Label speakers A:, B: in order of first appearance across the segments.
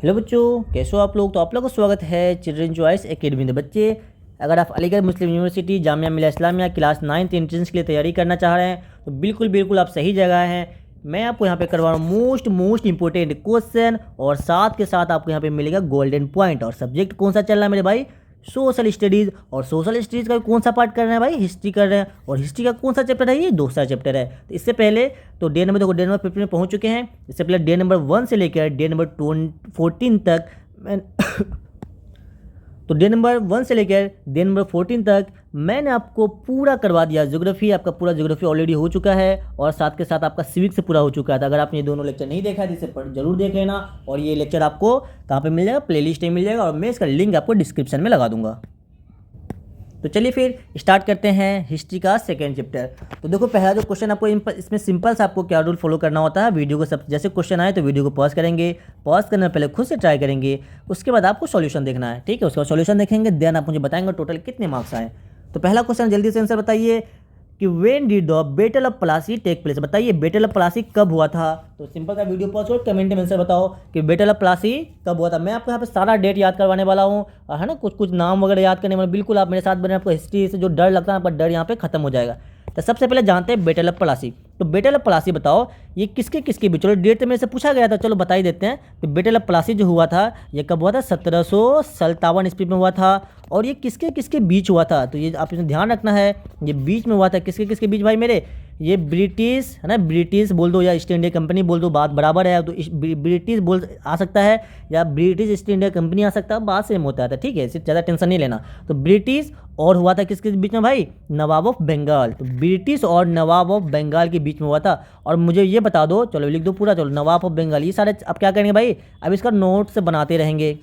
A: Hello बच्चों, कैसे हो आप लोग। तो आप लोगों का स्वागत है चिल्ड्रन चॉइस एकेडमी में। बच्चे, अगर आप अलीगढ़ मुस्लिम university Jamia Millia Islamia class 9th entrance के लिए तैयारी करना चाह रहे हैं तो बिल्कुल बिल्कुल आप सही जगह हैं। मैं आपको यहाँ पे करवा रहा हूँ मोस्ट इंपॉर्टेंट क्वेश्चन, और साथ के साथ आपको यहाँ पे मिलेगा गोल्डन पॉइंट। और सब्जेक्ट कौन सा चल रहा है मेरे भाई? Social studies. और सोशल स्टडीज़ का कौन सा पार्ट कर रहे हैं भाई? हिस्ट्री कर रहे हैं। और हिस्ट्री का कौन सा चैप्टर है? ये दूसरा चैप्टर है। तो इससे पहले तो डे नंबर 15 में पहुंच चुके हैं। इससे पहले डे नंबर 1 से लेकर डे नंबर 14 तक मैं तो डे नंबर 1 से लेकर डे नंबर 14 तक मैंने आपको पूरा करवा दिया। ज्योग्राफी, आपका पूरा ज्योग्राफी ऑलरेडी हो चुका है, और साथ के साथ आपका सिविक्स से पूरा हो चुका है। तो अगर आपने ये दोनों लेक्चर नहीं देखा है तो इसे जरूर देख लेना। और ये लेक्चर आपको कहाँ पे मिल जाएगा? प्लेलिस्ट में मिल जाएगा, और मैं इसका लिंक आपको डिस्क्रिप्शन में लगा दूंगा। तो चलिए फिर स्टार्ट करते हैं हिस्ट्री का सेकेंड चैप्टर। तो देखो, पहला जो क्वेश्चन आपको इसमें सिंपल सा आपको क्या रूल फॉलो करना होता है। वीडियो को सब जैसे क्वेश्चन आए तो वीडियो को पॉज करेंगे, पॉज करने से पहले खुद से ट्राई करेंगे, उसके बाद आपको सॉल्यूशन देखना है। ठीक है, उसका सॉल्यूशन देखेंगे, देन आप मुझे बताएंगे टोटल कितने मार्क्स आए। तो पहला क्वेश्चन जल्दी से आंसर बताइए कि when did the battle of Plassey take place. बताइए बैटल ऑफ प्लासी कब हुआ था। तो सिंपल का वीडियो पॉज और कमेंट में आंसर बताओ कि बैटल ऑफ प्लासी कब हुआ था। मैं आपको यहाँ पे सारा डेट याद करवाने वाला हूँ, है ना, कुछ कुछ नाम वगैरह याद करने वाला। बिल्कुल आप मेरे साथ बने, आपको हिस्ट्री से जो डर लगता है आपका डर यहाँ पे खत्म हो जाएगा। तो सबसे पहले जानते हैं बैटल ऑफ प्लासी। तो बैटल ऑफ प्लासी बताओ ये किसके किसके बीच? चलो डेट तो मेरे से पूछा गया था, चलो बता ही देते हैं। तो बैटल ऑफ प्लासी जो हुआ था ये कब हुआ था? 1757 ईस्वी में हुआ था। और ये किसके किसके बीच हुआ था? तो ये आप इसमें ध्यान रखना है, ये बीच में हुआ था। किसके किसके बीच भाई मेरे? ये ब्रिटिश, है ना, ब्रिटिश बोल दो या ईस्ट इंडिया कंपनी बोल दो, बात बराबर है। तो ब्रिटिश बोल आ सकता है या ब्रिटिश ईस्ट इंडिया कंपनी आ सकता है, बात सेम होता है। ठीक है, इससे ज़्यादा टेंशन नहीं लेना। तो ब्रिटिश और हुआ था किसके बीच में भाई? नवाब ऑफ बंगाल। तो ब्रिटिश और नवाब ऑफ बंगाल के बीच में हुआ था। और मुझे ये बता दो, चलो लिख दो पूरा, चलो नवाब ऑफ बंगाल। ये सारे अब क्या करेंगे भाई? अब इसका नोट्स बनाते रहेंगे।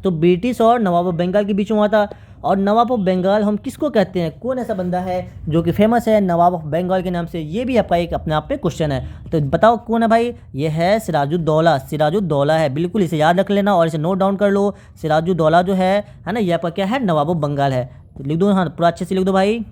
A: तो ब्रिटिश और नवाब ऑफ बंगाल के बीच में हुआ था। और नवाब ऑफ बंगाल हम किसको कहते हैं? कौन ऐसा बंदा है जो कि फेमस है नवाब ऑफ बंगाल के नाम से? ये भी आपका एक अपने आप पे क्वेश्चन है। तो बताओ कौन है भाई? ये है सिराजुद्दौला। सिराजुद्दौला है, बिल्कुल इसे याद रख लेना और इसे नोट डाउन कर लो। सिराजुद्दौला जो है ना, ये आपका क्या है? नवाब ऑफ बंगाल है। तो लिख दो, हाँ पूरा अच्छे से लिख दो भाई।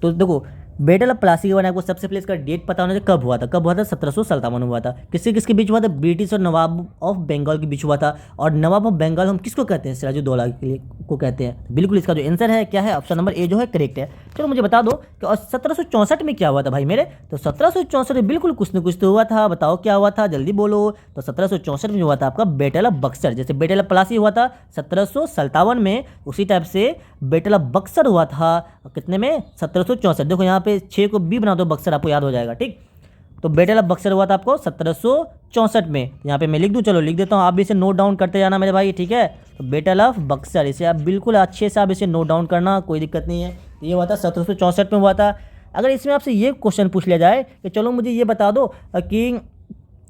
A: तो देखो, बैटल ऑफ प्लासी के बारे में आपको सबसे पहले इसका डेट पता होना चाहिए, कब हुआ था। कब हुआ था? 1757 में हुआ था। किसके किसके बीच हुआ था? ब्रिटिश और नवाब ऑफ बंगाल के बीच हुआ था। और नवाब ऑफ बंगाल हम किसको कहते हैं? सिराजुद्दौला के लिए को कहते हैं। बिल्कुल इसका जो आंसर है क्या है? ऑप्शन नंबर ए जो है करेक्ट है। चलो मुझे बता दो कि और 1764 में क्या हुआ था भाई मेरे? तो 1764 में बिल्कुल कुछ न कुछ तो हुआ था। बताओ क्या हुआ था, जल्दी बोलो। तो 1764 में हुआ था आपका बैटल ऑफ बक्सर। जैसे बैटल ऑफ प्लासी हुआ था 1757 में, उसी टाइप से बैटल ऑफ बक्सर हुआ था कितने में? 1764। देखो यहाँ पे 6 को बी बना दो, बक्सर आपको याद हो जाएगा। ठीक, तो बैटल ऑफ बक्सर हुआ था आपको 1764 में। यहाँ पे मैं लिख दूँ, चलो लिख देता हूँ, आप भी इसे नोट डाउन करते जाना मेरे भाई। ठीक है, तो बैटल ऑफ बक्सर इसे आप बिल्कुल अच्छे से आप इसे नोट डाउन करना, कोई दिक्कत नहीं है। ये हुआ था 1764 में हुआ था। अगर इसमें आपसे ये क्वेश्चन पूछ लिया जाए कि चलो मुझे ये बता दो कि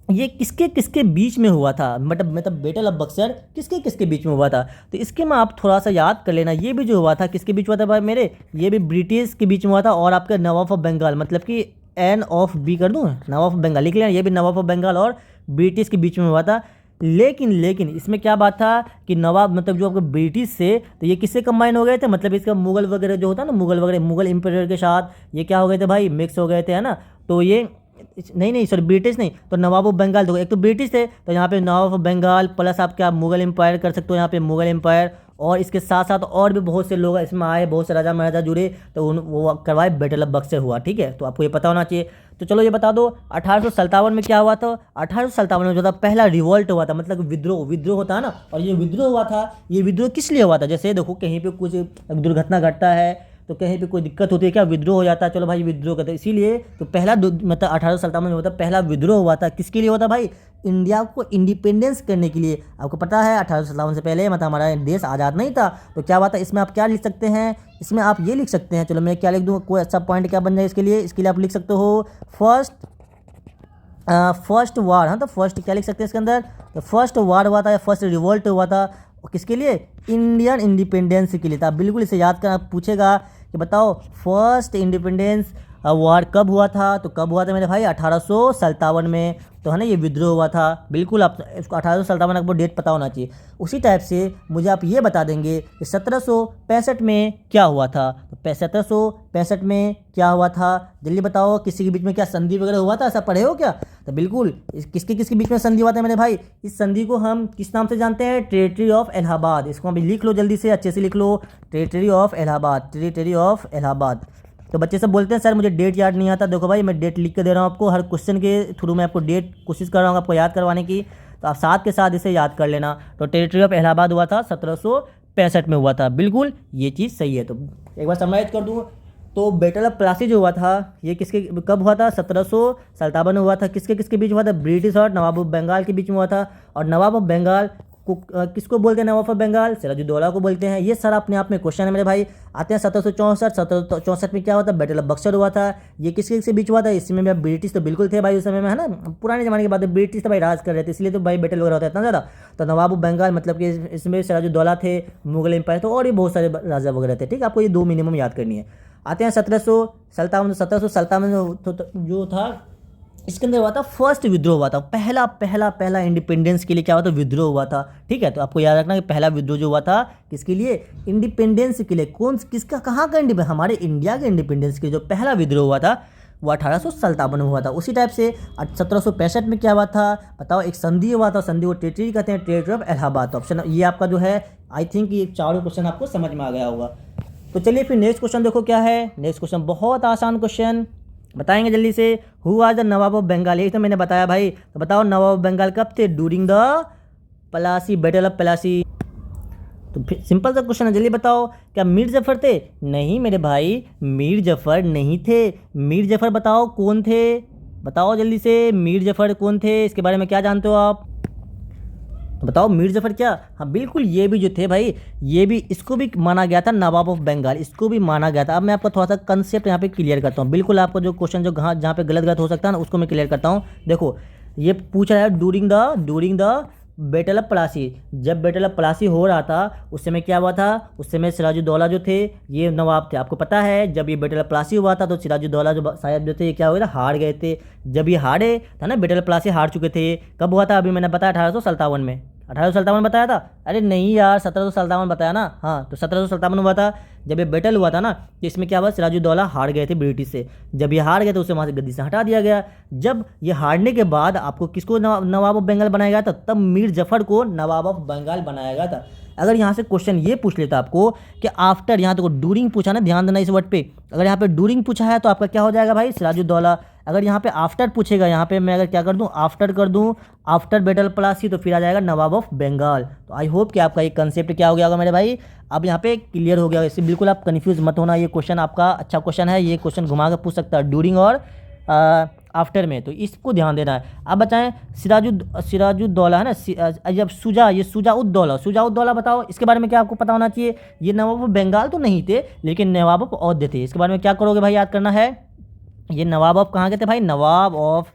A: ये किसके किसके बीच में हुआ था, मतलब बैटल ऑफ बक्सर किसके किसके बीच में हुआ था, तो इसके में आप थोड़ा सा याद कर लेना। ये भी जो हुआ था किसके बीच हुआ था भाई मेरे? ये भी ब्रिटिश के बीच में हुआ था। और आपका नवाब ऑफ बंगाल, मतलब कि एन ऑफ बी कर दूँ, नवाब ऑफ बंगाल लिख लेना। ये भी नवाब ऑफ बंगाल और ब्रिटिश के बीच में हुआ था। लेकिन इसमें क्या बात था कि नवाब मतलब जो आपको ब्रिटिश से, तो ये किससे कंबाइन हो गए थे? मतलब इसका मुगल वगैरह जो होता है ना, मुगल वगैरह, मुगल एम्पायर के साथ ये क्या हो गए थे भाई? मिक्स हो गए थे, है ना। तो ये नहीं सॉरी, ब्रिटिश नहीं, तो नवाब ऑफ बंगाल। देखो एक तो ब्रिटिश थे, तो यहाँ पे नवाब ऑफ बंगाल प्लस आप क्या मुगल एम्पायर कर सकते हो, यहाँ पे मुगल एम्पायर। और इसके साथ साथ और भी बहुत से लोग इसमें आए, बहुत से राजा महाराजा जुड़े, तो वो करवाए बैटल ऑफ बक्सर हुआ। ठीक है, तो आपको ये पता होना चाहिए। तो चलो ये बता दो 1857 में क्या हुआ था? 1857 में जो था पहला रिवॉल्ट हुआ था, मतलब विद्रोह होता है ना। और ये विद्रोह हुआ था, ये विद्रोह किस लिए हुआ था? जैसे देखो कहीं पे कुछ दुर्घटना घटता है, तो कहीं पे कोई दिक्कत होती है, क्या विद्रोह हो जाता है, चलो भाई विद्रोह करते हैं। इसीलिए तो पहला मतलब 1857 में होता पहला विद्रोह हुआ था। किसके लिए हुआ था भाई? इंडिया को इंडिपेंडेंस करने के लिए। आपको पता है 1857 से पहले मतलब हमारा देश आज़ाद नहीं था। तो क्या हुआ था? इसमें आप क्या लिख सकते हैं? इसमें आप ये लिख सकते हैं, चलो मैं क्या लिख दूँ, कोई अच्छा पॉइंट क्या बन जाए इसके लिए? इसके लिए आप लिख सकते हो फर्स्ट वार। हाँ, तो फर्स्ट क्या लिख सकते हैं इसके अंदर? तो फर्स्ट वार हुआ था या फर्स्ट रिवोल्ट हुआ था किसके लिए? इंडियन इंडिपेंडेंस के लिए था। बिल्कुल इसे याद करना। पूछेगा कि बताओ फर्स्ट इंडिपेंडेंस वार कब हुआ था? तो कब हुआ था मेरे भाई? 1857 में। तो है ना ये विद्रोह हुआ था। बिल्कुल आप इसको 1857 आपको डेट पता होना चाहिए। उसी टाइप से मुझे आप ये बता देंगे कि 1765 में क्या हुआ था। तो 1765 में क्या हुआ था जल्दी बताओ। किसी के बीच में क्या संधि वगैरह हुआ था, ऐसा पढ़े हो क्या? तो बिल्कुल किसके किसके बीच में संधि हुआ था मेरे भाई? इस संधि को हम किस नाम से जानते हैं? Territory of Allahabad. इसको अभी लिख लो, जल्दी से अच्छे से लिख लो, territory of Allahabad, territory of Allahabad. तो बच्चे सब बोलते हैं सर मुझे डेट याद नहीं आता। देखो भाई मैं डेट लिख के दे रहा हूँ आपको, हर क्वेश्चन के थ्रू मैं आपको डेट कोशिश कर रहा हूँ आपको याद करवाने की, तो आप साथ के साथ इसे याद कर लेना। तो टेरिटरी ऑफ इलाहाबाद हुआ था 1765 में हुआ था। बिल्कुल ये चीज़ सही है। तो एक बार समराइज कर दूँ तो बैटल ऑफ प्लासी जो हुआ था ये किसके कब हुआ था? 1757 में हुआ था। किसके किसके बीच हुआ था? ब्रिटिश और नवाब ऑफ बंगाल के बीच में हुआ था। और नवाब ऑफ बंगाल को किसको बोलते हैं? नवाब ऑफ बंगाल सिराजुद्दौला को बोलते हैं। ये सारा अपने आप में क्वेश्चन है मेरे भाई। आते हैं 1764 में क्या हुआ था? बैटल ऑफ बक्सर हुआ था। ये किसके किसके बीच हुआ था? इसमें भी ब्रिटिश तो बिल्कुल थे भाई उस समय में, है ना, पुराने जमाने की बात है, ब्रिटिश तो भाई राज कर रहे थे, इसलिए तो भाई बैटल वगैरह होता है इतना ज़्यादा। तो नवाब ऑफ बंगाल मतलब कि इसमें सिराजुद्दौला थे, मुगल एम्पायर तो और भी बहुत सारे राजा वगैरह थे। ठीक है, आपको ये दो मिनिमम याद करनी है। आते हैं 1757 जो था इसके अंदर हुआ था फर्स्ट विद्रोह हुआ था। पहला पहला पहला इंडिपेंडेंस के लिए क्या हुआ था? विद्रोह हुआ था। ठीक है, तो आपको याद रखना कि पहला विद्रोह जो हुआ था किसके लिए? इंडिपेंडेंस के लिए। कौन किसका, कहाँ का इंडिपेंडेंस? हमारे इंडिया के इंडिपेंडेंस के लिए जो पहला विद्रोह हुआ था वो 1857 में हुआ था। उसी टाइप से 1765 में क्या हुआ था बताओ? एक संधि हुआ था, संधि को टेरिटरी कहते हैं, टेरिटरी ऑफ इलाहाबाद। तो ऑप्शन ये आपका जो है आई थिंक ये चारों क्वेश्चन आपको समझ में आ गया होगा। तो चलिए फिर नेक्स्ट क्वेश्चन देखो क्या है। नेक्स्ट क्वेश्चन बहुत आसान क्वेश्चन बताएंगे जल्दी से। Who was the nawab of Bengal? यही तो मैंने बताया भाई। तो बताओ नवाब ऑफ बंगाल कब थे? During the Plassey, battle of Plassey. तो फिर सिंपल सा क्वेश्चन है, जल्दी बताओ। क्या मीर जफर थे? नहीं मेरे भाई, मीर जफर नहीं थे। मीर जफर बताओ कौन थे? बताओ जल्दी से, मीर जफर कौन थे? इसके बारे में क्या जानते हो आप? तो बताओ मीर जफर क्या? हाँ बिल्कुल, ये भी जो थे भाई, ये भी इसको भी माना गया था नवाब ऑफ बंगाल, इसको भी माना गया था। अब मैं आपको थोड़ा सा कंसेप्ट यहाँ पे क्लियर करता हूँ। बिल्कुल आपको जो क्वेश्चन जो जहाँ पे गलत गलत हो सकता है ना उसको मैं क्लियर करता हूँ। देखो ये पूछ रहा है during the battle of Plassey. जब बैटल ऑफ प्लासी हो रहा था उस समय क्या हुआ था? उस समय सिराजुद्दौला जो थे ये नवाब थे। आपको पता है जब ये बैटल ऑफ प्लासी हुआ था तो सिराजुद्दौला जो साहब जो थे ये क्या हुआ था? हार गए थे। जब ये हारे था ना, बैटल ऑफ प्लासी हार चुके थे। कब हुआ था? अभी मैंने बताया 1857 में। 1857 बताया था? अरे नहीं यार, 1757 बताया ना। हाँ तो 1757 हुआ था जब ये बैटल हुआ था ना। तो इसमें क्या हुआ? सिराजुद्दौला हार गए थे ब्रिटिश से। जब ये हार गए तो उसे वहाँ से गद्दी से हटा दिया गया। जब ये हारने के बाद आपको किसको नवाब ऑफ बंगाल बनाया गया था? तब मीर जफर को नवाब ऑफ बंगाल बनाया गया था। अगर यहाँ से क्वेश्चन ये पूछ लेता आपको कि आफ्टर, यहाँ तो ड्यूरिंग पूछा ना, ध्यान देना इस वर्ड पे। अगर यहाँ पे ड्यूरिंग पूछा है तो आपका क्या हो जाएगा भाई? सिराजुद्दौला। अगर यहाँ पे आफ्टर पूछेगा, यहाँ पे मैं अगर क्या कर दूँ, आफ्टर कर दूँ, आफ्टर बैटल प्लासी, तो फिर आ जाएगा नवाब ऑफ बंगाल। तो आई होप कि आपका ये कंसेप्ट क्या हो गया होगा मेरे भाई, अब यहाँ पे क्लियर हो गया। इससे बिल्कुल आप कन्फ्यूज मत होना। ये क्वेश्चन आपका अच्छा क्वेश्चन है, ये क्वेश्चन घुमा कर पूछ सकता है ड्यूरिंग और आफ्टर में, तो इसको ध्यान देना है। अब बताएं सिराजुद्दौला है ना, जब सुजाउद्दौला बताओ इसके बारे में क्या आपको पता होना चाहिए? ये नवाब ऑफ बंगाल तो नहीं थे लेकिन नवाब ऑफ औध थे। इसके बारे में क्या करोगे भाई? याद करना है। ये नवाब ऑफ कहाँ के थे भाई? नवाब ऑफ,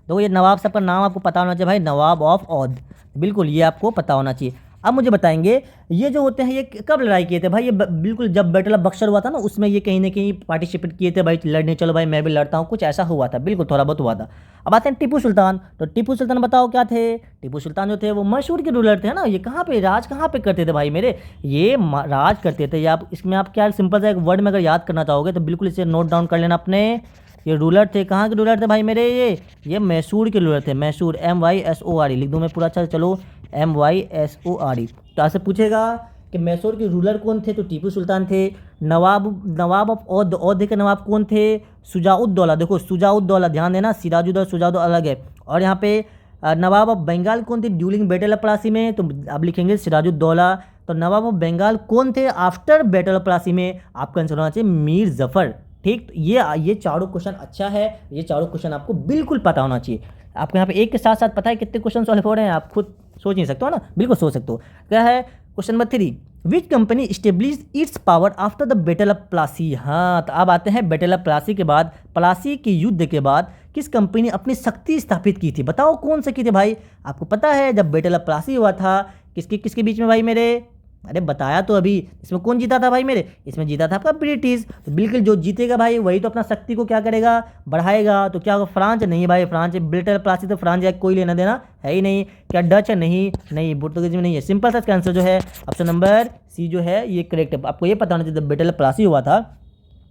A: देखो ये नवाब सबका नाम आपको पता होना चाहिए भाई, नवाब ऑफ औध। बिल्कुल ये आपको पता होना चाहिए। अब मुझे बताएंगे ये जो होते हैं ये कब लड़ाई किए थे भाई? ये बिल्कुल जब बैटल ऑफ बक्सर हुआ था ना उसमें ये कहीं ना कहीं पार्टिसिपेट किए थे भाई, लड़ने चलो भाई मैं भी लड़ता हूँ, कुछ ऐसा हुआ था। बिल्कुल थोड़ा बहुत हुआ था। अब आते हैं टीपू सुल्तान। तो टीपू सुल्तान बताओ क्या थे? टीपू सुल्तान जो थे वो मैसूर के रूलर थे ना। ये कहाँ पे राज कहाँ पे करते थे भाई मेरे? ये राज करते थे। आप इसमें आप क्या सिंपल सा एक वर्ड में अगर याद करना चाहोगे तो बिल्कुल इसे नोट डाउन कर लेना अपने। ये रूलर थे, कहाँ के रूलर थे भाई मेरे? ये मैसूर के रूलर थे। मैसूर, MYSORE लिख दूँ मैं पूरा? अच्छा चलो MYSORE। तो आपसे पूछेगा कि मैसूर के रूलर कौन थे? तो टीपू सुल्तान थे। नवाब ऑफ औध, औध के नवाब कौन थे? सुजाउद्दौला। देखो सुजाउद्दौला, ध्यान देना, सिराजुद्दौला सुजाउद्दौला अलग है। और यहाँ पे नवाब ऑफ बंगाल कौन थे ड्यूरिंग बैटल ऑफ प्लासी में? तो अब लिखेंगे सिराजुद्दौला। तो नवाब ऑफ बंगाल कौन थे आफ्टर बैटल ऑफ प्लासी में? आपका आंसर होना चाहिए मीर जफर। ठीक, तो ये चारों क्वेश्चन अच्छा है, ये चारों क्वेश्चन आपको बिल्कुल पता होना चाहिए। आपको यहाँ पे एक के साथ साथ पता है कितने क्वेश्चन सॉल्व हो रहे हैं, आप खुद सोच नहीं सकते हो ना? बिल्कुल सोच सकते हो। क्या है question number 3? Which company establish it's power after the battle of Plassey? हाँ तो अब आते हैं बैटल ऑफ प्लासी के बाद, प्लासी के युद्ध के बाद किस कंपनी ने अपनी शक्ति स्थापित की थी? बताओ कौन सी की थी भाई? आपको पता है जब बैटल ऑफ प्लासी हुआ था किसके किसके बीच में भाई मेरे? अरे बताया तो अभी। इसमें कौन जीता था भाई मेरे? इसमें जीता था आपका ब्रिटिश। तो बिल्कुल जो जीतेगा भाई वही तो अपना शक्ति को क्या करेगा, बढ़ाएगा। तो क्या होगा? फ्रांस नहीं भाई, फ्रांस ब्रिटेन प्लासी तो फ्रांस या कोई लेना देना है ही नहीं। क्या डच है? नहीं नहीं, पुर्तगाल में नहीं है। सिंपल सा इसका आंसर जो है ऑप्शन नंबर सी जो है ये करेक्ट है। आपको ये पता होना चाहिए ब्रिटेन प्लासी हुआ था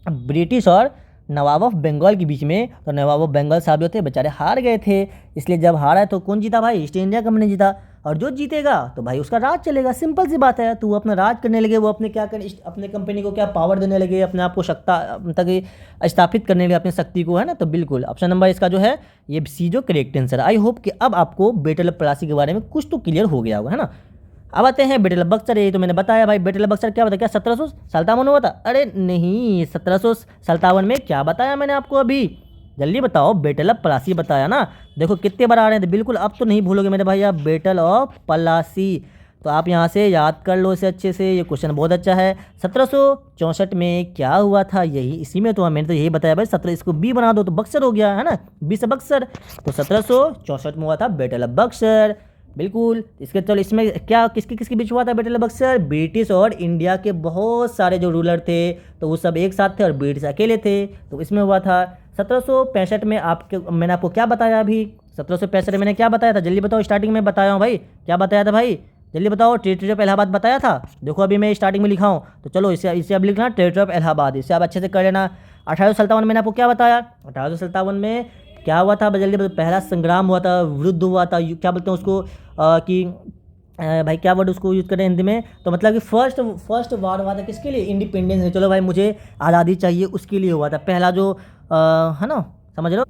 A: ब्रिटिश और नवाब ऑफ बंगाल के बीच में। तो नवाब ऑफ बंगाल साहब जो थे बेचारे हार गए थे, इसलिए जब हारा तो कौन जीता भाई? ईस्ट इंडिया कंपनी जीता। और जो जीतेगा तो भाई उसका राज चलेगा। सिंपल सी बात है। तो वो अपना राज करने लगे, वो अपने क्या कर अपने कंपनी को क्या पावर देने लगे, अपने आप को शक्ता तक स्थापित करने लगे अपनी शक्ति को, है ना। तो बिल्कुल ऑप्शन नंबर इसका जो है ये सी जो करेक्ट आंसर। आई होप कि अब आपको बैटल ऑफ प्लासी के बारे में कुछ तो क्लियर हो गया होगा, है ना। अब आते हैं बैटल ऑफ बक्सर। ये तो मैंने बताया भाई, बैटल ऑफ बक्सर क्या बताया? क्या 1757 हुआ था? अरे नहीं, 1757 में क्या बताया मैंने आपको अभी? जल्दी बताओ। बैटल ऑफ प्लासी बताया ना। देखो कितने बार आ रहे थे। बिल्कुल अब तो नहीं भूलोगे मेरे भाई आप बैटल ऑफ प्लासी। तो आप यहाँ से याद कर लो इसे अच्छे से। ये क्वेश्चन बहुत अच्छा है। 1764 में क्या हुआ था? यही इसी में तो मैंने तो यही बताया भाई। 17 इसको बी बना दो तो बक्सर हो गया, है ना। बी से बक्सर। तो 1764 में हुआ था बैटल ऑफ बक्सर। बिल्कुल। इसके चलो इसमें क्या किसके किसके बीच हुआ था बैटल ऑफ बक्सर? ब्रिटिश और इंडिया के बहुत सारे जो रूलर थे तो वो सब एक साथ थे और ब्रिटिश अकेले थे। तो इसमें हुआ था 1765 में। मैंने आपको क्या बताया अभी? 1765 में मैंने क्या बताया था? जल्दी बताओ। स्टार्टिंग में बताया हूँ भाई। क्या बताया था भाई? जल्दी बताओ। टेरिटरी ऑफ इलाहाबाद बताया था। देखो अभी मैं स्टार्टिंग में लिखा हूँ तो चलो इसे अब लिखना टेरिटरी ऑफ इलाहाबाद। इसे आप अच्छे से कर लेना। 1857 मैंने आपको क्या बताया? 1857 में क्या हुआ था? जल्दी बताओ। पहला संग्राम हुआ था, युद्ध हुआ था। क्या बोलते हैं उसको कि भाई क्या वर्ड उसको यूज़ करें हिंदी में? तो मतलब कि फर्स्ट वार हुआ था किसके लिए? इंडिपेंडेंस है। चलो भाई मुझे आज़ादी चाहिए उसके लिए हुआ था पहला जो है ना, समझ लो।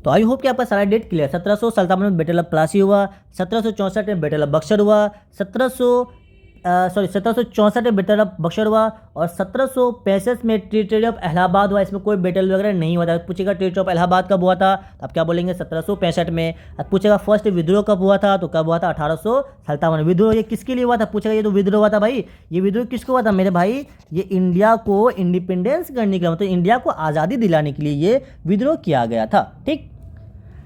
A: तो आई होप कि आपका सारा डेट क्लियर। 1757 में बैटल ऑफ प्लासी हुआ, 1764 में बैटल ऑफ बक्सर हुआ, 1764 में बैटल ऑफ बक्सर हुआ और 1765 में टेरिटरी ऑफ इलाहाबाद हुआ। इसमें कोई बैटल वगैरह नहीं हुआ था। पूछेगा टेरिटरी ऑफ इलाहाबाद कब हुआ था तो आप क्या बोलेंगे? 1765 में। अब पूछेगा फर्स्ट विद्रोह कब हुआ था तो कब हुआ था? 1857। विद्रोह ये किसके लिए हुआ था? पूछेगा। ये तो विद्रोह हुआ था भाई। ये विद्रोह किसको हुआ था मेरे भाई? ये इंडिया को इंडिपेंडेंस करने के लिए, मतलब इंडिया को आज़ादी दिलाने के लिए ये विद्रोह किया गया था। ठीक।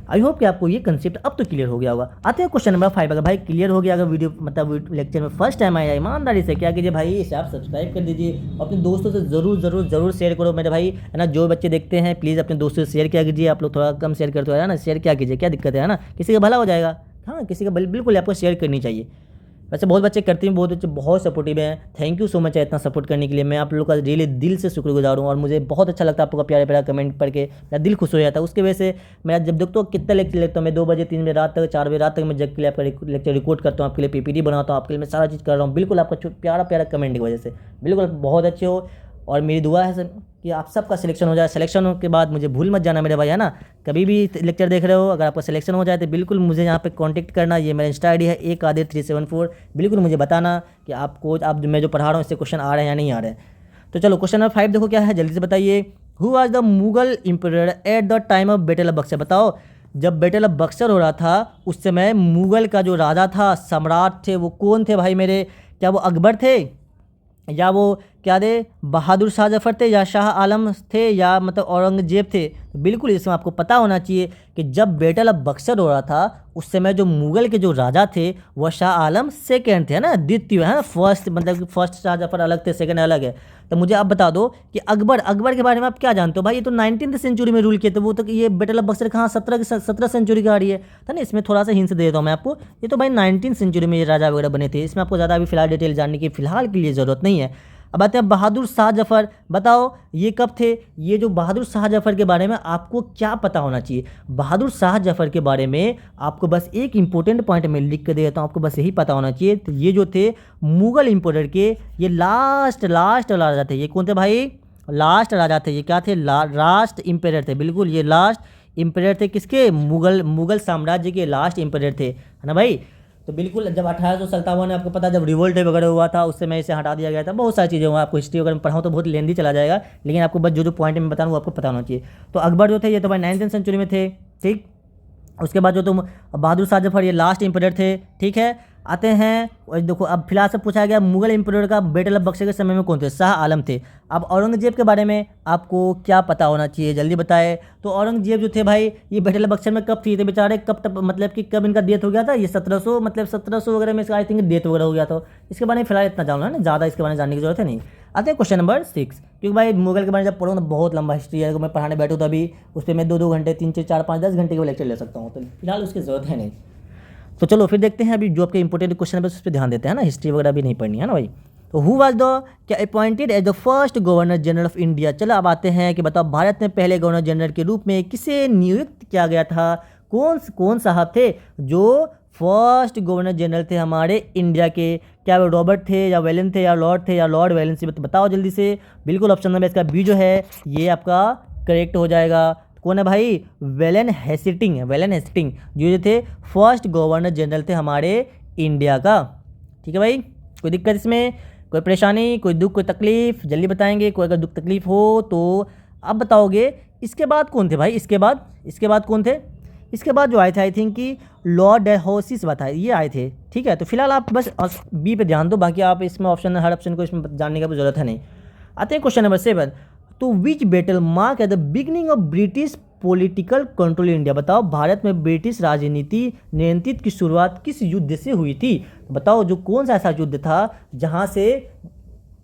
A: आई होप कि आपको ये कंसेप्ट अब तो क्लियर हो गया होगा। आते हैं क्वेश्चन नंबर 5। अगर भाई क्लियर हो गया, अगर वीडियो मतलब लेक्चर में फर्स्ट टाइम आया, ईमानदारी से क्या कीजिए भाई, इसे आप सब्सक्राइब कर दीजिए। अपने दोस्तों से ज़रूर शेयर करो मेरे भाई, है ना। जो बच्चे देखते हैं प्लीज़ अपने दोस्तों से शेयर किया कीजिए। आप लोग थोड़ा कम शेयर करते हो, है ना। शेयर क्या कीजिए, क्या दिक्कत है ना। किसी का भला हो जाएगा। हाँ, किसी का बिल्कुल आपको शेयर करनी चाहिए। वैसे बहुत बच्चे करते हैं, बहुत बच्चे बहुत सपोर्टिव हैं। थैंक यू सो मच है इतना सपोर्ट करने के लिए। मैं आप लोगों का रियली दिल से शुक्रगुजार हूँ और मुझे बहुत अच्छा लगता है आप लोग का प्यारा प्यारा कमेंट पढ़ के। मेरा दिल खुश हो जाता है। उसके वजह से मैं जब देखता हूँ कितना लेक्चर लेता हूँ, मैं 2 बजे 3 बजे रात तक 4 बजे रात तक मैं जग के लिए आपका लेक्चर रिकॉर्ड करता हूँ, आपके लिए पीपीटी बनाता हूँ, आपके लिए मैं सारा चीज़ कर रहा हूँ। बिल्कुल आपका प्यारा प्यारा कमेंट की वजह से। बिल्कुल बहुत अच्छे हो और मेरी दुआ है सर कि आप सबका सिलेक्शन हो जाए। सिलेक्शन के बाद मुझे भूल मत जाना मेरे भाई, है ना। कभी भी लेक्चर देख रहे हो, अगर आपका सिलेक्शन हो जाए तो बिल्कुल मुझे यहाँ पे कांटेक्ट करना। ये मेरा इंस्टा आईडी है akadir374। बिल्कुल मुझे बताना कि आपको मैं जो पढ़ा रहा हूँ इससे क्वेश्चन आ रहे हैं या नहीं आ रहे हैं। तो चलो क्वेश्चन नंबर 5 देखो क्या है, जल्दी से बताइए। Who was the Mughal emperor at the time of battle of Buxar? बताओ जब बैटल ऑफ बक्सर हो रहा था उस समय मुगल का जो राजा था, सम्राट थे, वो कौन थे भाई मेरे? क्या वो अकबर थे या वो क्या थे बहादुर शाह जफर थे या शाह आलम थे या मतलब औरंगजेब थे? तो बिल्कुल इसमें आपको पता होना चाहिए कि जब बैटल ऑफ बक्सर हो रहा था उस समय जो मुगल के जो राजा थे वह शाह आलम सेकेंड थे, है ना, द्वितीय, है ना। फर्स्ट मतलब कि फर्स्ट शाह जफर अलग थे, सेकेंड अलग है। तो मुझे आप बता दो कि अकबर के बारे में आप क्या जानते हो भाई? ये तो 19वीं सेंचुरी में रूल किए थे वो, तो ये बैटल ऑफ बक्सर कहाँ 17 सेंचुरी का आ रही है ना। इसमें थोड़ा सा हिंट दे देता हूँ मैं आपको। ये तो भाई 19वीं सेंचुरी में ये राजा वगैरह बने थे। इसमें आपको ज़्यादा अभी फिलहाल डिटेल जानने की फिलहाल के लिए ज़रूरत नहीं है। अब आते हैं बहादुर शाह जफर। बताओ ये कब थे? ये जो बहादुर शाह जफर के बारे में आपको क्या पता होना चाहिए? बहादुर शाह जफर के बारे में आपको बस एक इंपॉर्टेंट पॉइंट में लिख कर दे देता हूँ, आपको बस यही पता होना चाहिए। तो ये जो थे मुगल एम्पायर के ये लास्ट राजा थे। ये कौन थे भाई? लास्ट राजा थे। ये क्या थे? लास्ट एम्पायर थे। बिल्कुल ये लास्ट एम्पायर थे किसके? मुगल साम्राज्य के लास्ट एम्पायर थे, है ना भाई। तो बिल्कुल जब 1857 में आपको पता जब रिवोल्ट वगैरह हुआ था उससे मैं इसे हटा दिया गया था। बहुत सारी चीज़ें हुआ। आपको हिस्ट्री वगैरह में पढ़ाऊँ तो बहुत लेंदी चला जाएगा, लेकिन आपको बस जो पॉइंट में बताऊँ वो आपको पता होना चाहिए। तो अकबर जो थे ये तो भाई 9वीं सेंचुरी में थे, ठीक। उसके बाद जो तुम बहादुर शाह जफर ये लास्ट एम्पायर थे, ठीक है। आते हैं और देखो अब फिलहाल से पूछा गया मुगल एम्परर का बैटल ऑफ बक्सर के समय में कौन थे, शाह आलम थे। अब औरंगजेब के बारे में आपको क्या पता होना चाहिए, जल्दी बताए। तो औरंगजेब जो थे भाई, ये बैटल ऑफ बक्सर में कब थी थे बेचारे, कब तब मतलब कि कब इनका डेथ हो गया था, ये 1700 मतलब 1700 वगैरह में इसका आई थिंक डेथ वगैरह हो गया था। इसके बारे में फिलहाल इतना जानना है ना, ज़्यादा इसके बारे में जानने की जरूरत है नहीं। आते हैं क्वेश्चन नंबर 6, क्योंकि भाई मुगल के बारे में जब पढ़ो तो बहुत लंबा हिस्ट्री है, अगर मैं पढ़ाने बैठूँ तो अभी उस पर मैं 2-2 घंटे 3-3 4-5 10 घंटे के लेक्चर ले सकता हूँ, तो फिलहाल उसकी ज़रूरत है नहीं। तो चलो फिर देखते हैं अभी जो आपके इंपॉर्टेंट क्वेश्चन है बस उस पर ध्यान देते हैं ना, हिस्ट्री वगैरह भी नहीं पढ़नी है ना भाई। तो हु वाज द क्या appointed as the first governor general of India. चलो अब आते हैं कि बताओ भारत में पहले गवर्नर जनरल के रूप में किसे नियुक्त किया गया था, कौन साहब थे जो फर्स्ट गवर्नर जनरल थे हमारे इंडिया के। क्या वो रॉबर्ट थे या वेलन थे या लॉर्ड थे या लॉर्ड वेलेंसी, बताओ जल्दी से। बिल्कुल ऑप्शन नंबर इसका बी जो है ये आपका करेक्ट हो जाएगा। कौन है भाई, वेलन हेस्टिंग, वेलन हेस्टिंग जो थे फर्स्ट गवर्नर जनरल थे हमारे इंडिया का। ठीक है भाई, कोई दिक्कत इसमें, कोई परेशानी, कोई दुख, कोई तकलीफ, जल्दी बताएंगे। कोई अगर दुख तकलीफ हो तो अब बताओगे। इसके बाद कौन थे भाई, इसके बाद कौन थे, इसके बाद जो आए थे आई थिंक कि लॉर्ड डेलहौसी बताए ये आए थे। ठीक है, तो फिलहाल आप बस बी पे ध्यान दो, बाकी आप इसमें ऑप्शन हर ऑप्शन को इसमें जानने की ज़रूरत है नहीं। आते हैं क्वेश्चन नंबर 7, तो विच battle mark at the beginning of British political control India. बताओ भारत में ब्रिटिश राजनीति नियंत्रित की शुरुआत किस युद्ध से हुई थी। बताओ जो कौन सा ऐसा युद्ध था जहां से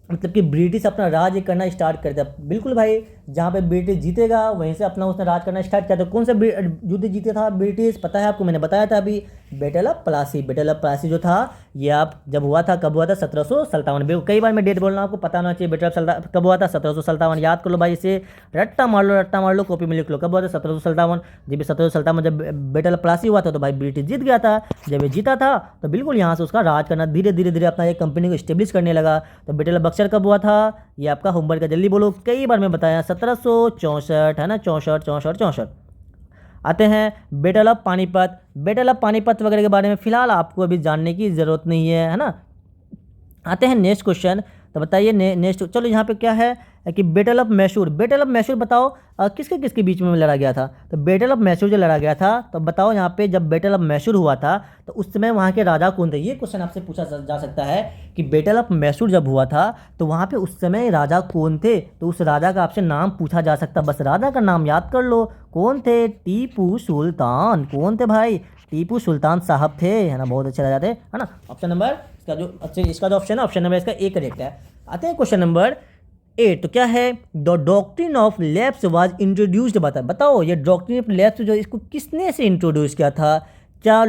A: मतलब कि ब्रिटिश अपना राज करना स्टार्ट कर दिया। बिल्कुल भाई, जहाँ पे ब्रिटिश जीतेगा वहीं से अपना उसने राज करना स्टार्ट किया। तो कौन सा युद्ध जीते था ब्रिटिश, पता है आपको, मैंने बताया था अभी, battle of Plassey. Battle of Plassey जो था ये आप जब हुआ था, कब हुआ था, 1757। कई बार मैं डेट बोल रहा हूँ, आपको पता होना चाहिए बैटल ऑफ कब हुआ था, 1757। याद कर लो भाई, इसे रट्टा मार लो, कॉपी में लिख लो, कब हुआ था, 1757। जब 1757 जब बैटल ऑफ प्लासी हुआ था तो भाई ब्रिटिश जीत गया था। जब ये जीता था तो बिल्कुल यहाँ से उसका राज करना धीरे धीरे अपना एक कंपनी को स्टेब्लिश करने लगा। तो बैटल ऑफ बक्सर कब हुआ था, ये आपका होमवर्क का, जल्दी बोलो, कई बार मैं बताया, 1764 है ना, 64। आते हैं battle of Panipat. Battle of Panipat वगैरह के बारे में फिलहाल आपको अभी जानने की ज़रूरत नहीं है ना। आते हैं नेक्स्ट क्वेश्चन, तो बताइए नेक्स्ट, चलो यहाँ पे क्या है कि battle of Mysore. Battle of Mysore बताओ किसके बीच में लड़ा गया था। तो बैटल ऑफ मैसूर जो लड़ा गया था, तो बताओ यहाँ पे जब बैटल ऑफ मैसूर हुआ था तो उस समय वहाँ के राजा कौन थे। ये क्वेश्चन आपसे पूछा जा सकता है कि बैटल ऑफ मैसूर जब हुआ था तो वहाँ पे उस समय राजा कौन थे। तो उस राजा का आपसे नाम पूछा जा सकता है, बस राजा का नाम याद कर लो। कौन थे, टीपू सुल्तान। कौन थे भाई, टीपू सुल्तान साहब थे, है ना, बहुत अच्छे राजा थे, है ना। ऑप्शन नंबर इसका जो ऑप्शन है, ऑप्शन नंबर इसका ए करेक्ट है। आते हैं क्वेश्चन नंबर 8, तो क्या है, the doctrine of lapse was introduced. बताओ ये डॉक्ट्रिन ऑफ लैप्स जो इसको किसने से इंट्रोड्यूस किया था। क्या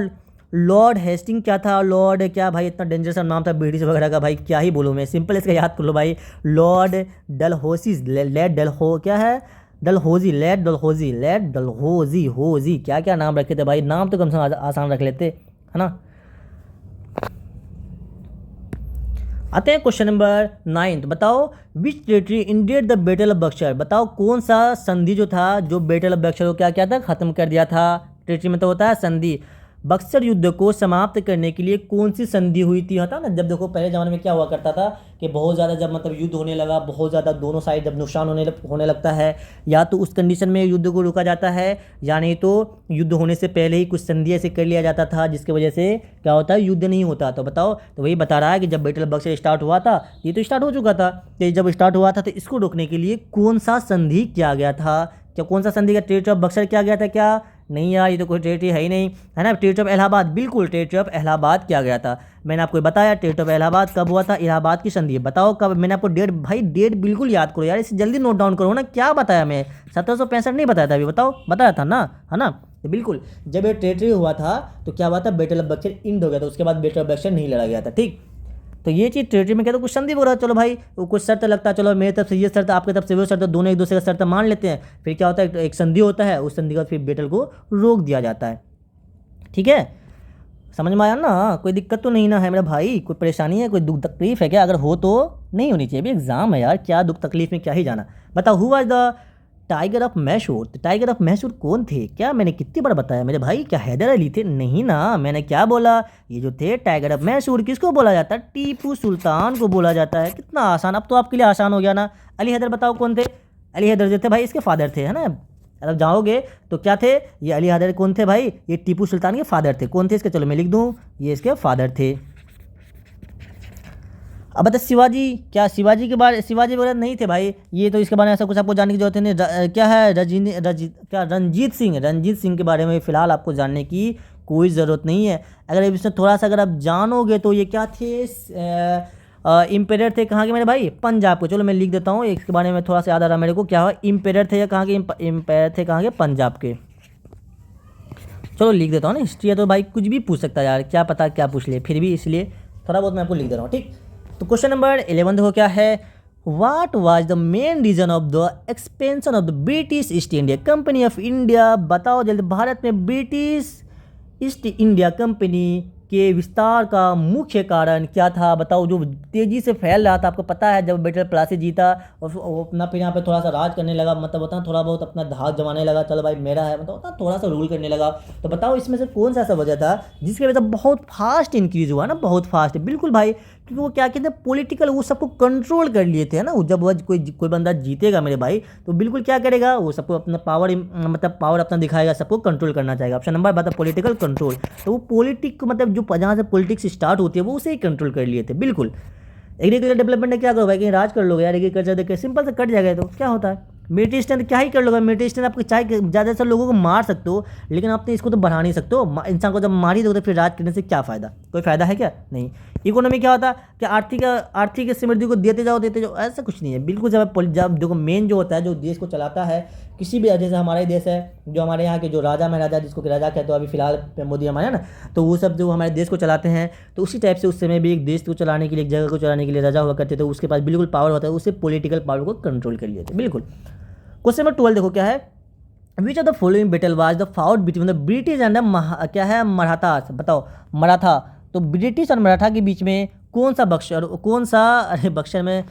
A: लॉर्ड हेस्टिंग क्या था, लॉर्ड क्या भाई, इतना डेंजरस नाम था ब्रिटिश वगैरह का, भाई क्या ही बोलूँ मैं, सिंपल इसका याद कर लो भाई, लॉर्ड डलहौसी, लेड डलहो क्या है, डलहौजी, लेड डलहौजी, होजी, क्या क्या नाम रखे थे भाई, नाम तो कम से कम आसान रख लेते, है ना। आते हैं क्वेश्चन नंबर 9, बताओ which territory ended the battle of Buxar. बताओ कौन सा संधि जो था जो बैटल ऑफ बक्सर को क्या था, खत्म कर दिया था। टेरिटरी में तो होता है संधि। बक्सर युद्ध को समाप्त करने के लिए कौन सी संधि हुई थी, होता ना, जब देखो पहले ज़माने में क्या हुआ करता था कि बहुत ज़्यादा जब मतलब युद्ध होने लगा, बहुत ज़्यादा दोनों साइड जब नुकसान होने लगता है, या तो उस कंडीशन में युद्ध को रोका जाता है या नहीं तो युद्ध होने से पहले ही कुछ संधि ऐसे कर लिया जाता था जिसकी वजह से क्या होता है, युद्ध नहीं होता। तो बताओ, तो वही बता रहा है कि जब बैटल ऑफ बक्सर स्टार्ट हुआ था, ये तो स्टार्ट हो चुका था, तो जब स्टार्ट हुआ था तो इसको रोकने के लिए कौन सा संधि किया गया था। क्या कौन सा संधि का, टेरिटरी ऑफ बक्सर किया गया था क्या, नहीं यार, ये तो कोई टेरिटरी है ही नहीं, है ना। टेरिटरी ऑफ इलाहाबाद, बिल्कुल टेरिटरी ऑफ इलाहाबाद किया गया था। मैंने आपको बताया टेरिटरी ऑफ इलाहाबाद कब हुआ था, इलाहाबाद की संधि। बताओ कब, मैंने आपको डेट, भाई डेट बिल्कुल याद करो यार, इसे जल्दी नोट डाउन करो ना। क्या बताया मैं, 1765 नहीं बताया था अभी, बताओ, बताया था ना, है ना। तो बिल्कुल जब ये टेरिटरी हुआ था तो क्या हुआ था, बैटल ऑफ बक्सर इंड हो गया था, उसके बाद बैटल ऑफ बक्सर नहीं लड़ा गया था। ठीक, तो ये चीज़ टेरिटरी में क्या, तो कुछ संधि हो रहा है, चलो भाई वो कुछ शर्त लगता है, चलो मेरी तरफ से ये शर्त, आपकी तरफ से वो शर्त, दोनों एक दूसरे का शर्त मान लेते हैं, फिर क्या होता है, एक संधि होता है, उस संधि का फिर बैटल को रोक दिया जाता है। ठीक है, समझ में आया ना, कोई दिक्कत तो नहीं ना है मेरा भाई, कोई परेशानी है, कोई दुख तकलीफ है क्या, अगर हो तो नहीं होनी चाहिए, अभी एग्जाम है यार, क्या दुख तकलीफ में क्या ही जाना। बताओ who was the tiger of Mysore. तो टाइगर ऑफ मैसूर कौन थे, क्या मैंने कितनी बार बताया मेरे भाई, क्या हैदर अली थे, नहीं ना, मैंने क्या बोला, ये जो थे टाइगर ऑफ मैसूर, किसको बोला जाता है, टीपू सुल्तान को बोला जाता है। कितना आसान, अब तो आपके लिए आसान हो गया ना। अली हैदर बताओ कौन थे, अली हैदर जो थे भाई इसके फादर थे, है ना, अगर जाओगे तो क्या थे, ये अली हैदर कौन थे भाई, ये टीपू सुल्तान के फादर थे। कौन थे इसके, चलो मैं लिख दूँ, ये इसके फादर थे। अब बता शिवाजी, क्या शिवाजी के बारे, शिवाजी वगैरह नहीं थे भाई, ये तो इसके बारे में ऐसा कुछ आपको जानने की जरूरत नहीं। क्या है क्या रंजीत सिंह के बारे में फिलहाल आपको जानने की कोई ज़रूरत नहीं है। अगर इसमें थोड़ा सा अगर आप जानोगे तो ये क्या थे, इम्पेरर थे कहाँ के मेरे भाई, पंजाब को। चलो मैं लिख देता हूँ, इसके बारे में थोड़ा सा याद आ रहा मेरे को, क्या हुआ, इम्पेरर थे या कहाँ के, इम्पेरर थे कहाँ के, पंजाब के। चलो लिख देता हूँ ना, हिस्ट्री है तो भाई कुछ भी पूछ सकता है यार, क्या पता क्या पूछ ले, फिर भी इसलिए थोड़ा बहुत मैं आपको लिख दे रहा हूँ, ठीक। तो क्वेश्चन नंबर 11 देखो क्या है, what was the main reason of the expansion of the British East India Company of India. बताओ जल्दी, भारत में ब्रिटिश ईस्ट इंडिया कंपनी के विस्तार का मुख्य कारण क्या था, बताओ। जो तेज़ी से फैल रहा था, आपको पता है जब बैटल प्लासी जीता और वो अपना फिर यहाँ पे थोड़ा सा राज करने लगा, मतलब होता है थोड़ा बहुत अपना धाक जमाने लगा, चलो भाई मेरा है, मतलब होता है थोड़ा सा रूल करने लगा। तो बताओ इसमें से कौन सा ऐसा वजह था जिसकी वजह से बहुत फास्ट इंक्रीज हुआ ना, बहुत फास्ट, बिल्कुल भाई, क्योंकि वो क्या कहते हैं पॉलिटिकल, वो सबको कंट्रोल कर लिए थे ना। जब वह कोई बंदा जीतेगा मेरे भाई, तो बिल्कुल क्या करेगा, वो सबको अपना पावर, मतलब पावर अपना दिखाएगा, सबको कंट्रोल करना चाहेगा। ऑप्शन नंबर बता, पॉलिटिकल कंट्रोल। तो वो पॉलिटिक, मतलब जो जहाँ से पॉलिटिक्स स्टार्ट होती है वो उसे ही कंट्रोल कर लिए थे, बिल्कुल। एग्रीकल्चर डेवलपमेंट ने क्या करो भाई, कहीं राज कर लोगे यार, एग्रीकल्चर देख के सिंपल से कट जाएगा, तो क्या होता है। मिलिट्री स्ट्रेंथ क्या ही कर लोगे, मिलिट्री स्ट्रेंथ आपको चाहे ज़्यादा से लोगों को मार सकते हो, लेकिन आप तो इसको तो बढ़ा नहीं सकते हो। इंसान को जब मार ही दो तो फिर राज करने से क्या फ़ायदा, कोई फ़ायदा है क्या, नहीं। इकोनॉमी क्या होता है कि आर्थिक समृद्धि को देते जाओ, ऐसा कुछ नहीं है, बिल्कुल। जब देखो मेन जो होता है, जो देश को चलाता है किसी भी, जैसे हमारा ही देश है, जो हमारे यहाँ के जो राजा महाराजा, जिसको कि राजा कहते हो, अभी फिलहाल मोदी हमारे ना, तो वो सब जो हमारे देश को चलाते हैं, तो उसी टाइप से उस समय भी एक देश को चलाने के लिए, एक जगह को चलाने के लिए राजा हुआ करते थे, उसके पास बिल्कुल पावर होता है, उससे पॉलिटिकल पावर को कंट्रोल कर लिए थे, बिल्कुल। क्वेश्चन नंबर 12 देखो क्या है, which of the following battle was the fought between the British and क्या है, मराठास। बताओ मराठा, तो ब्रिटिश और मराठा के बीच में कौन सा बक्सर, कौन सा, अरे बक्सर में,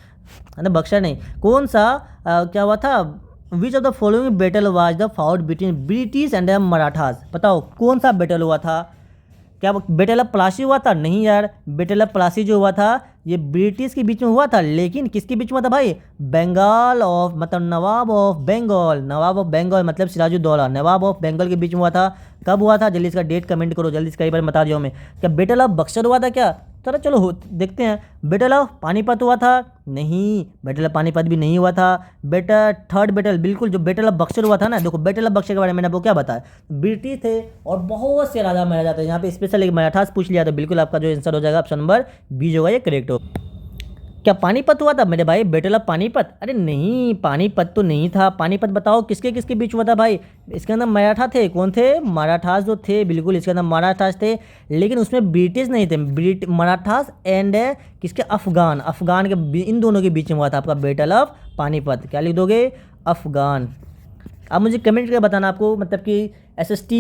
A: अरे बक्सर नहीं, कौन सा क्या हुआ था, विच of the following battle was the fought between British and Marathas. बताओ कौन सा बैटल हुआ था, क्या बैटल ऑफ प्लासी हुआ था, नहीं यार, बैटल ऑफ प्लासी जो हुआ था ये ब्रिटिश के बीच में हुआ था, लेकिन किसके बीच में हुआ था भाई, बंगाल ऑफ, मतलब नवाब ऑफ बंगाल, नवाब ऑफ बंगाल मतलब सिराजुद्दौला, नवाब ऑफ बंगाल के बीच में हुआ था। कब हुआ था, जल्दी इसका डेट कमेंट करो, जल्दी इसका एक बार बता दिया मैं, क्या बैटल ऑफ बक्सर हुआ था क्या, चलो देखते हैं। बैटल ऑफ पानीपत हुआ था, नहीं, बैटल ऑफ पानीपत भी नहीं हुआ था। थर्ड बैटल, बिल्कुल, जो बैटल ऑफ बक्सर हुआ था ना, देखो बैटल ऑफ बक्सर के बारे में मैंने आपको क्या बताया, ब्रिटिश थे और बहुत से राजा महाराजा थे, यहाँ पे स्पेशल एक मराठास पूछ लिया, तो बिल्कुल आपका जो आंसर हो जाएगा ऑप्शन नंबर बी होगा, ये करेक्ट हो। क्या पानीपत हुआ था मेरे भाई, बैटल ऑफ पानीपत, अरे नहीं, पानीपत तो नहीं था। पानीपत बताओ किसके किसके बीच हुआ था भाई, इसके अंदर मराठा थे, कौन थे, मराठास जो थे, बिल्कुल इसके अंदर मराठास थे, लेकिन उसमें ब्रिटिश नहीं थे, मराठास एंड किसके, अफगान के, इन दोनों के बीच में हुआ था आपका बैटल ऑफ पानीपत। क्या लिख दोगे, अफगान। अब मुझे कमेंट करके बताना आपको, मतलब कि एसएसटी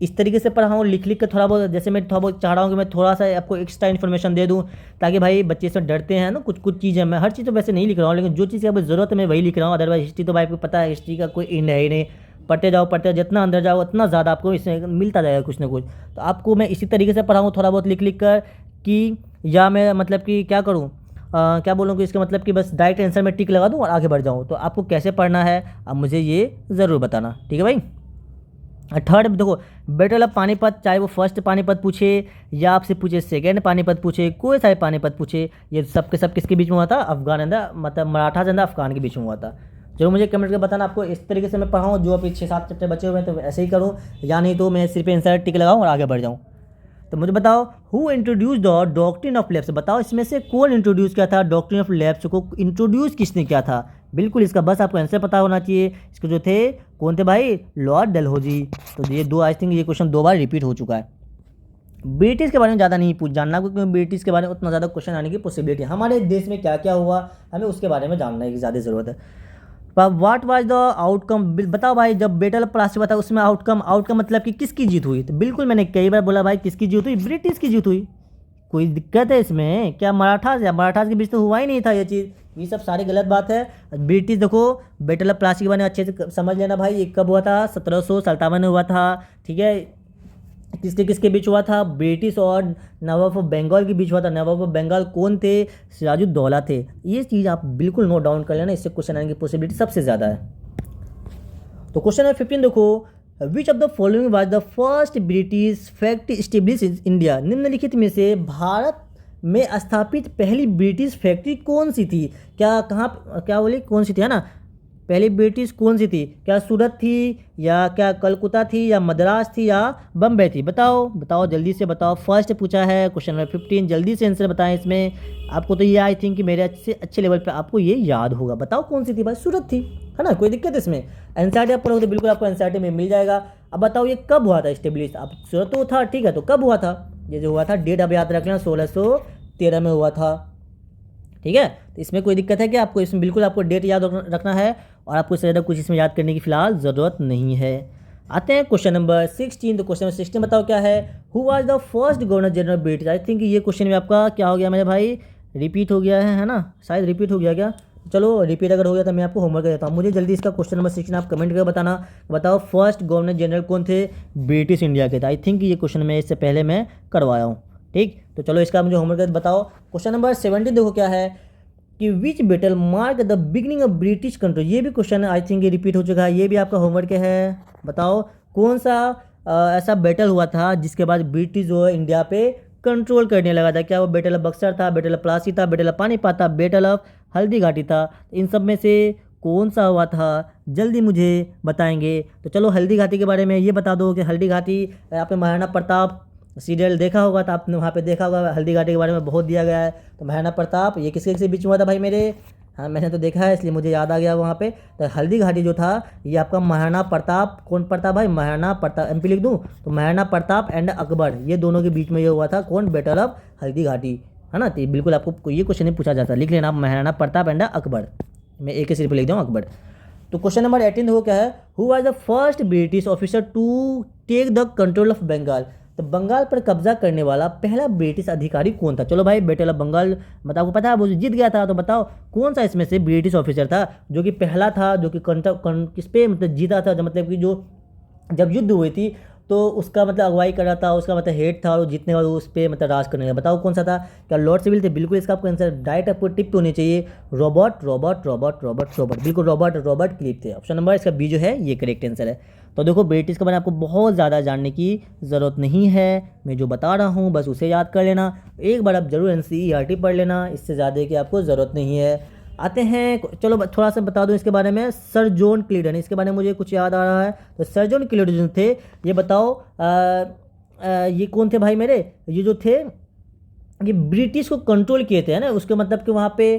A: इस तरीके से पढ़ा हूँ, लिख कर थोड़ा बहुत, जैसे मैं थोड़ा बहुत चाह रहा हूँ कि मैं थोड़ा सा आपको एक्स्ट्रा इन्फॉर्मेशन दे दूँ, ताकि भाई बच्चे इसमें डरते हैं ना, कुछ चीज़ें, मैं हर चीज़ तो वैसे नहीं लिख रहा हूँ, लेकिन जो चीज़ की आपको ज़रूरत है मैं वही लिख रहा हूँ। अदरवाइज हिस्ट्री तो भाई आपको पता है, हिस्ट्री का कोई एंड है ही नहीं, पढ़ते जाओ, जितना अंदर जाओ उतना ज़्यादा आपको इसमें मिलता जाएगा कुछ ना कुछ। तो आपको मैं इसी तरीके से पढ़ाऊँ, थोड़ा बहुत लिख कर, कि या मैं मतलब कि क्या करूँ, क्या बोलूँ कि इसका मतलब कि बस डायरेक्ट आंसर में टिक लगा दूँ और आगे बढ़ जाऊँ। तो आपको कैसे पढ़ना है अब मुझे ये ज़रूर बताना, ठीक है भाई। थर्ड देखो, बैटल ऑफ पानीपत, चाहे वो फर्स्ट पानीपत पूछे या आपसे पूछे सेकेंड पानीपत पूछे, कोई सा पानीपत पूछे, ये सब के सब किसके बीच में हुआ था, अफगान एंड मतलब मराठा एंड अफगान के बीच में हुआ था। जो मुझे कमेंट करके बताना आपको इस तरीके से मैं पढ़ाऊँ, जो अभी 6-7 चैप्टर बचे हुए हैं तो ऐसे ही करूँ, या नहीं तो मैं सिर्फ आंसर टिक लगाऊँ और आगे बढ़ जाऊँ। तो मुझे बताओ, who introduce the doctrine of lapse. बताओ इसमें से कौन इंट्रोड्यूस किया था, डॉक्ट्रिन ऑफ लैप्स को इंट्रोड्यूस किसने किया था, बिल्कुल इसका बस आपको आंसर पता होना चाहिए। इसके जो थे कौन थे भाई, लॉर्ड डलहौजी। तो ये आई थिंक ये क्वेश्चन 2 बार रिपीट हो चुका है। ब्रिटिश के बारे में ज़्यादा नहीं जानना, क्योंकि ब्रिटिश के बारे में उतना ज़्यादा क्वेश्चन आने की पॉसिबिलिटी है, हमारे देश में क्या क्या हुआ हमें उसके बारे में जानने की ज़्यादा ज़रूरत है। व्हाट वाज द आउटकम, बताओ भाई, जब बैटल ऑफ प्लासी हुआ था उसमें आउटकम मतलब कि किसकी जीत हुई, तो बिल्कुल मैंने कई बार बोला भाई किसकी जीत हुई, ब्रिटिश की जीत हुई। कोई दिक्कत है इसमें क्या, मराठास के बीच तो हुआ ही नहीं था ये चीज़, ये सब सारी गलत बात है। ब्रिटिश देखो, बैटल ऑफ प्लासी के बारे में अच्छे से समझ लेना भाई, ये कब हुआ था, 1757 में हुआ था, ठीक है। किसके किसके बीच हुआ था, ब्रिटिश और नवाब ऑफ बंगाल के बीच हुआ था। नवाब ऑफ बंगाल कौन थे, सिराजुद्दौला थे। ये चीज़ आप बिल्कुल नोट डाउन कर लेना, इससे क्वेश्चन आने की पॉसिबिलिटी सबसे ज़्यादा है। तो क्वेश्चन नंबर 15 देखो, विच of the following was the first British factory establish in India. निम्नलिखित में से भारत में स्थापित पहली ब्रिटिश फैक्ट्री कौन सी थी। क्या कहाँ क्या बोली कौन सी थी, है ना, पहली ब्रिटिश कौन सी थी, क्या सूरत थी या क्या कलकत्ता थी या मद्रास थी या बम्बई थी। बताओ बताओ जल्दी से बताओ। फर्स्ट पूछा है क्वेश्चन नंबर 15, जल्दी से आंसर बताएं इसमें। आपको तो ये आई थिंक कि मेरे अच्छे लेवल पे आपको ये याद होगा। बताओ कौन सी थी भाई, सूरत थी, है ना, कोई दिक्कत इसमें। एनसीईआरटी आप पढ़ोगे तो बिल्कुल आपको एनसीईआरटी में मिल जाएगा। अब बताओ ये कब हुआ था स्टेब्लिश। अब सूरत तो था, ठीक है, तो कब हुआ था, ये जो हुआ था डेट अब याद रख लेना, 1613 में हुआ था, ठीक है। तो इसमें कोई दिक्कत है कि आपको इसमें बिल्कुल आपको डेट याद रखना है और आपको इससे ज़्यादा कुछ इसमें याद करने की फिलहाल ज़रूरत नहीं है। आते हैं क्वेश्चन नंबर 16। तो क्वेश्चन नंबर 16 बताओ क्या है, who was the first governor general British. I think ये क्वेश्चन में आपका क्या हो गया मेरे भाई, रिपीट हो गया है ना, शायद रिपीट हो गया क्या। चलो रिपीट अगर हो गया तो मैं आपको होमवर्क देता हूँ। मुझे जल्दी इसका क्वेश्चन नंबर 16 आप कमेंट करके बताना। बताओ फर्स्ट गवर्नर जनरल कौन थे ब्रिटिश इंडिया के थे। आई थिंक ये क्वेश्चन मैं इससे पहले मैं करवाया हूँ, ठीक। तो चलो इसका मुझे होमवर्क बताओ। क्वेश्चन नंबर 17 देखो क्या है कि विच battle mark the beginning of British control. ये भी क्वेश्चन आई थिंक ये रिपीट हो चुका है, ये भी आपका होमवर्क है। बताओ कौन सा ऐसा बैटल हुआ था जिसके बाद ब्रिटिश जो है इंडिया पे कंट्रोल करने लगा था। क्या वो बैटल ऑफ बक्सर था, बैटल ऑफ प्लासी था, बैटल ऑफ पानीपत था, बैटल ऑफ हल्दी घाटी था। इन सब में से कौन सा हुआ था, जल्दी मुझे बताएंगे। तो चलो हल्दी घाटी के बारे में ये बता दो कि हल्दी घाटी आपने महाराणा प्रताप सीरियल देखा होगा तो आपने वहाँ पे देखा होगा हल्दी घाटी के बारे में बहुत दिया गया है। तो महाराणा प्रताप ये किसके किसके बीच में हुआ था भाई मेरे, हाँ मैंने तो देखा है इसलिए मुझे याद आ गया वहाँ पे। तो हल्दी घाटी जो था ये आपका महाराणा प्रताप, कौन प्रताप भाई, महाराणा प्रताप, एमपी लिख दूँ तो महाराणा प्रताप एंड अकबर, ये दोनों के बीच में ये हुआ था कौन, बैटल ऑफ हल्दी घाटी, है ना। तो बिल्कुल आपको ये क्वेश्चन नहीं पूछा जाता, लिख लेना आप महाराणा प्रताप एंड अकबर, मैं एक ही सिर्फ लिख दूँ अकबर। तो क्वेश्चन नंबर 18 देखो क्या है, who was the first British officer to take the control of Bengal. तो बंगाल पर कब्जा करने वाला पहला ब्रिटिश अधिकारी कौन था। चलो भाई बैटल ऑफ बंगाल मतलब आपको पता है वो जीत गया था। तो बताओ कौन सा इसमें से ब्रिटिश ऑफिसर था जो कि पहला था, जो कि किस पे मतलब जीता था, मतलब कि जो जब युद्ध हुई थी तो उसका मतलब अगुवाई कर रहा था, उसका मतलब हेड था और जीतने वाला उस पर मतलब राज करने का। बताओ कौन सा था, क्या लॉर्ड सिविल थे। बिल्कुल इसका आपको आंसर डायरेक्ट आपको टिप होनी चाहिए, Robert Robert Robert Robert Robert, बिल्कुल रॉबर्ट क्लिप थे। ऑप्शन नंबर इसका बी जो है ये करेक्ट आंसर है। तो देखो ब्रिटिश के बारे में आपको बहुत ज़्यादा जानने की ज़रूरत नहीं है, मैं जो बता रहा हूँ बस उसे याद कर लेना। एक बार आप जरूर एनसीईआरटी पढ़ लेना, इससे ज़्यादा की आपको ज़रूरत नहीं है। आते हैं, चलो थोड़ा सा बता दूं इसके बारे में, सर जॉन क्लीडन, इसके बारे में मुझे कुछ याद आ रहा है। तो सर जॉन क्लीडन जो थे ये बताओ ये कौन थे भाई मेरे, ये जो थे ये ब्रिटिश को कंट्रोल किए थे, है ना। उसके मतलब कि वहाँ पे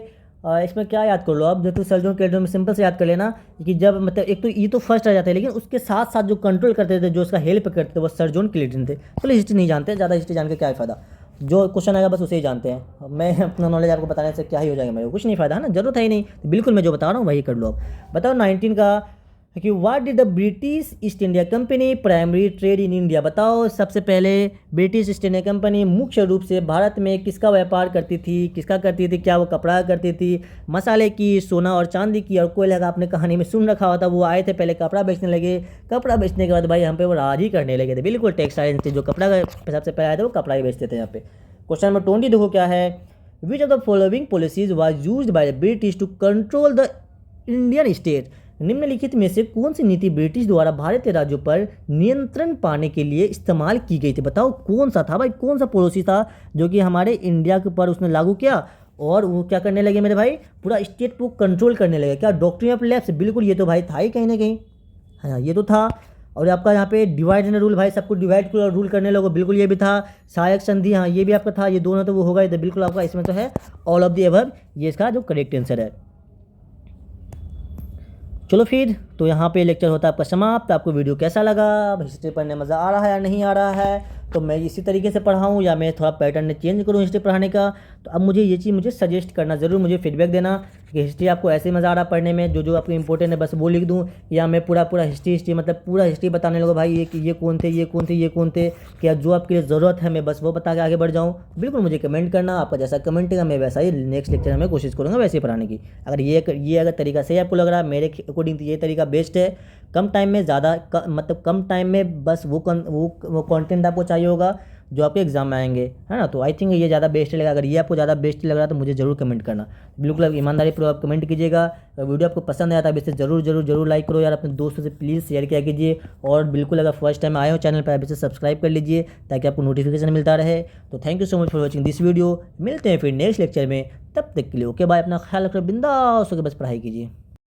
A: इसमें क्या याद कर लो आप, देखो सर जॉन क्लीडन में सिंपल से याद कर लेना कि जब मतलब एक तो ये तो फर्स्ट आ जाते हैं लेकिन उसके साथ साथ जो कंट्रोल करते थे, जो उसका हेल्प करते थे वो सर जॉन क्लीडन थे। चलो हिस्ट्री नहीं जानते, ज़्यादा हिस्ट्री जान के क्या फ़ायदा, जो क्वेश्चन आएगा बस उसे ही जानते हैं। मैं अपना नॉलेज आपको बताने से क्या ही हो जाएगा, मेरे को कुछ नहीं फ़ायदा, है ना, जरूरत है ही नहीं। तो बिल्कुल मैं जो बता रहा हूँ वही कर लो आप। बताओ 19 का कि what did the British East India company primary trade in India. बताओ सबसे पहले ब्रिटिश ईस्ट इंडिया कंपनी मुख्य रूप से भारत में किसका व्यापार करती थी, किसका करती थी, क्या वो कपड़ा करती थी, मसाले की, सोना और चांदी की, और कोयले का आपने कहानी में सुन रखा होता। वो आए थे पहले कपड़ा बेचने लगे, कपड़ा बेचने के बाद भाई हम पे वो राज ही करने लगे थे। बिल्कुल टेक्सटाइल जो कपड़ा सबसे पहले आए थे वो कपड़ा ही बेचते थे यहाँ पे। क्वेश्चन नंबर 20 देखो क्या है, which of the following policies was used by the British to control the Indian state. निम्नलिखित में से कौन सी नीति ब्रिटिश द्वारा भारतीय राज्यों पर नियंत्रण पाने के लिए इस्तेमाल की गई थी। बताओ कौन सा था भाई, कौन सा पॉलिसी था जो कि हमारे इंडिया के ऊपर उसने लागू किया और वो क्या करने लगे मेरे भाई, पूरा स्टेट को कंट्रोल करने लगे। क्या डॉक्ट्रिन ऑफ लेफ्ट, बिल्कुल ये तो भाई था ही कहीं ना कहीं, हाँ ये तो था। और आपका यहाँ पे डिवाइड एंड रूल, भाई सबको डिवाइड रूल करने लोगों, बिल्कुल ये भी था। सहायक संधि, हाँ ये भी आपका था। ये दोनों तो वो होगा, तो बिल्कुल आपका इसमें तो है ऑल ऑफ द अबव, ये इसका जो करेक्ट आंसर है। चलो फिर तो यहाँ पे लेक्चर होता है आपका समाप्त। आपको वीडियो कैसा लगा, हिस्ट्री पढ़ने मज़ा आ रहा है या नहीं आ रहा है, तो मैं इसी तरीके से पढ़ाऊँ या मैं थोड़ा पैटर्न चेंज करूँ हिस्ट्री पढ़ाने का। तो अब मुझे ये चीज़ मुझे सजेस्ट करना, ज़रूर मुझे फीडबैक देना कि हिस्ट्री आपको ऐसे मज़ा आ रहा पढ़ने में, जो जो आपको इंपॉर्टेंट है बस वो लिख दूँ, या मैं पूरा हिस्ट्री मतलब पूरा हिस्ट्री बताने लगूँ भाई ये कौन थे, ये कौन थे, ये कौन थे, क्या जो आपके लिए ज़रूरत है मैं बस वो बता के आगे बढ़ जाऊँ। बिल्कुल मुझे कमेंट करना, आपका जैसा कमेंट है मैं वैसा ही नेक्स्ट लेक्चर में कोशिश करूँगा वैसे ही पढ़ाने की। अगर ये अगर तरीका सही आपको लग रहा है, मेरे अकॉर्डिंग तो ये तरीका बेस्ट है। कम टाइम में ज़्यादा मतलब कम टाइम में बस वो कंटेंट आपको चाहिए होगा जो आपके एग्जाम में आएंगे, है ना। तो आई थिंक ये ज़्यादा बेस्ट लगा। अगर ये आपको ज़्यादा बेस्ट लग रहा है तो मुझे ज़रूर कमेंट करना। बिल्कुल आप ईमानदारी पूर्वक कमेंट कीजिएगा। वीडियो आपको पसंद आया था इसे ज़रूर लाइक करो यार, अपने दोस्तों से प्लीज़ शेयर किया कीजिए। और बिल्कुल अगर फर्स्ट टाइम आए हो चैनल पर अभी से सब्सक्राइब कर लीजिए ताकि आपको नोटिफिकेशन मिलता रहे। तो thank you so much for watching this video. मिलते हैं फिर नेक्स्ट लेक्चर में, तब तक के लिए ओके बाय। अपना ख्याल रखो, बिंदास होकर बस पढ़ाई कीजिए।